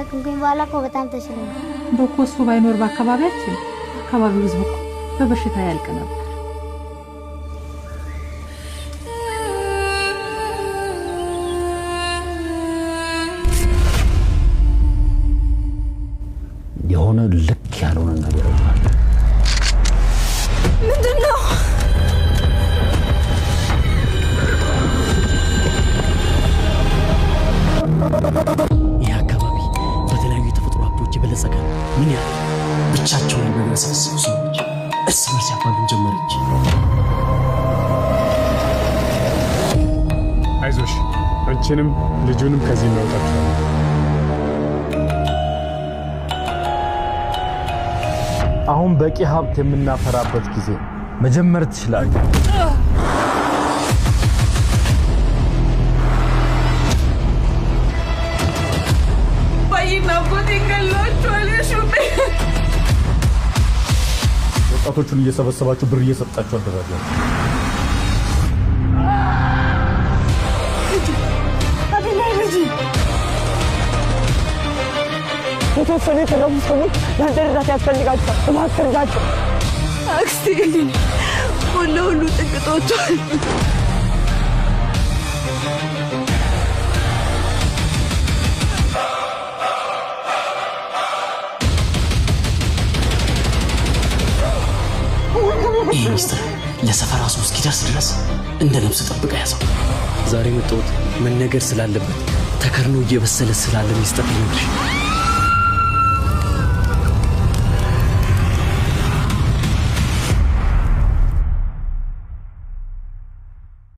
ካከምኩኝ በኋላ እኮ በጣም ተሽሎኝ በኮሱ ባይኖር በአካባቢያችን አካባቢው ህዝብ እኮ በበሽታ ያልቅ ነበር። የሆነ ልክ ያልሆነ ነገር አለ። ምንድነው? ይህ አካባቢ በተለያዩ የተፈጥሮ ሀብቶች የበለጸገ ምን ያህል ብቻቸውን በሚያሳስቡ ሰዎች እርስ በርስ ያባሉን ጀመረች። አይዞሽ አንቺንም ልጁንም ከዚህ እናውጣቸዋለን። አሁን በቂ ሀብት የምናፈራበት ጊዜ መጀመር ትችላለህ። ባይና ቦቴ ገሏቸዋል። የሹቤ ወጣቶቹን እየሰበሰባችሁ ብር እየሰጣችሁ አደረጋችሁ። የተወሰኑ የተረፉ ሰዎች ያንተ እርዳታ ያስፈልጋቸዋል። እባክህ እርዳቸው። አክስቴ ሁሉ ጥቅጦቿል። ይህ ሚስጥር ለሰፈራ ሰው እስኪደርስ ድረስ እንደ ነብስ ጠብቀ ያዘው። ዛሬ መጣሁት መነገር ስላለበት ተከርኖ እየበሰለ ስላለ ሚስጥር ልነግርሽ።